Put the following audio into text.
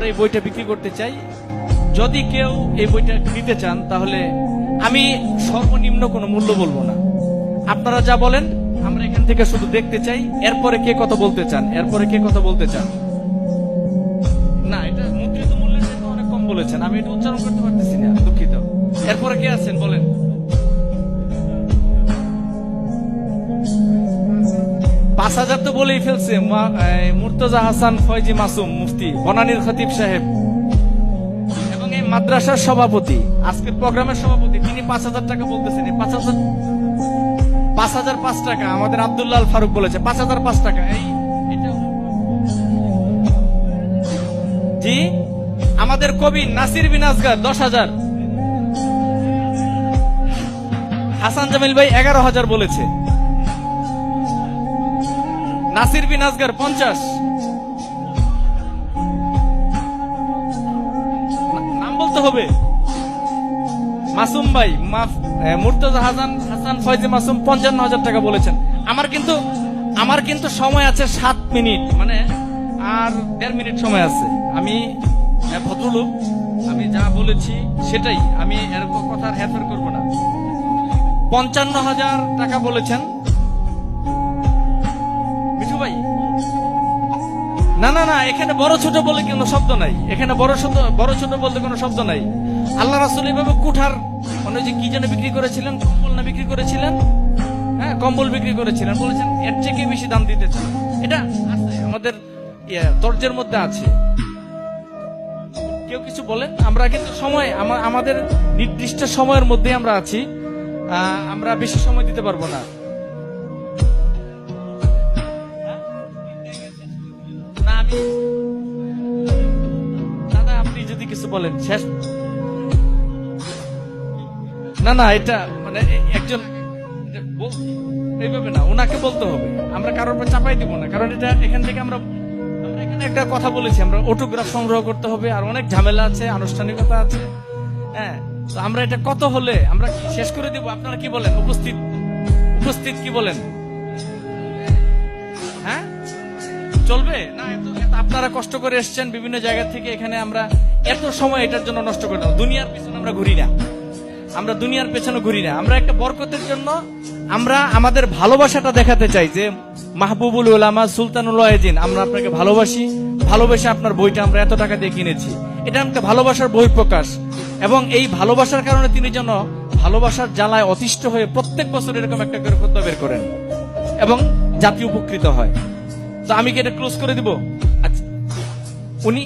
আমরা এই বইটা বিক্রি করতে চাই। যদি কেউ এই বইটা নিতে চান তাহলে আমি সর্বনিম্ন কোনো মূল্য বলবো না, আপনারা যা বলেন আমরা এখান থেকে শুধু দেখতে চাই। এরপরে কে কত বলতে চান, এরপরে কে কত বলতে চান? না, এটা মুদ্রিত মূল্যের জন্য অনেক কম বলেছেন, আমি এটা উচ্চারণ করতে পারতেছি না, দুঃখিত। এরপরে কে আছেন বলেন? 5,000 তো বলেই ফেলছে মুর্তজা হাসান ফয়জি মাসুম মুফতি, বনানীর খতিব সাহেব এবং এই মাদ্রাসার সভাপতি, আজকের প্রোগ্রামের সভাপতি, তিনি 5,000 টাকা বলতেছেন। 5,005 টাকা আমাদের আব্দুল্লাহ আল ফারুক বলেছে, 5,005 টাকা। জি, আমাদের কবি নাসির বিন আসগার 10,000, হাসান জামিল ভাই 11,000 বলেছে, নাসির বিন আসগার 50, নাম বলতে হবে। মাসুম ভাই মুর্তজা হাসান ফয়জি মাসুম 55,000 টাকা বলেছেন। আমার কিন্তু সময় আছে 7 মিনিট, মানে আর 1.5 মিনিট সময় আছে। আমি ভদ্রলোক, আমি যা বলেছি সেটাই, আমি এরকম কথার হেরফের করবো না। 55,000 টাকা বলেছেন মিঠু ভাই। না না না, এখানে বড় ছোট বলে কোনো শব্দ নাই, এখানে বড় ছোট বলতে কোনো শব্দ নাই। আল্লাহ রাসূল এইভাবে কুঠার মানে যে কি যেন বিক্রি করেছিলেন, কম্বল না বিক্রি করেছিলেন, হ্যাঁ কম্বল বিক্রি করেছিলেন, বলেছেন এর থেকে বেশি দাম দিতে চান। এটা আছে আমাদের তর্জের মধ্যে আছে। কেউ কিছু বলেন, আমরা কিন্তু সময় আমাদের নির্দিষ্ট সময়ের মধ্যে আমরা আছি, আমরা বেশি সময় দিতে পারবো না। দাদা আপনি যদি কিছু বলেন শেষ। না না, এটা মানে একজন এইভাবে না, ওনাকে বলতে হবে, আমরা কারোর উপর চাপাই দিব না, কারণ এটা এখান থেকে আমরা এখানে একটা কথা বলেছি, আমরা অটোগ্রাফ সংগ্রহ করতে হবে, আর অনেক ঝামেলা আছে, আনুষ্ঠানিকতা আছে। হ্যাঁ, তো আমরা এটা কত হলে আমরা শেষ করে দিব, আপনারা কি বলেন? উপস্থিত কি বলেন? হ্যাঁ চলবে না? আপনারা কষ্ট করে এসছেন বিভিন্ন জায়গা থেকে, এখানে আমরা এত সময় এটার জন্য নষ্ট করে দেবো? দুনিয়ার পেছনে আমরা ঘুরি না, আমরা দুনিয়ার পেছনে ঘুরি না, আমরা একটা বরকতের জন্য আমরা আমাদের ভালোবাসাটা দেখাতে চাই যে মাহবুবুল উলামা সুলতানুল ওয়াইজিন, আমরা আপনাকে ভালোবাসি, ভালোবেসে আপনার বইটা আমরা এত টাকা দিয়ে কিনেছি। এটা একটা ভালোবাসার বহিঃপ্রকাশ, এবং এই ভালোবাসার কারণে তিনি যেন ভালোবাসার জ্বালায় অতিষ্ঠ হয়ে প্রত্যেক বছর এরকম একটা করে খুতবা বের করেন এবং জাতি উপকৃত হয়। তো আমি কি এটা ক্লোজ করে দিব? আচ্ছা, উনি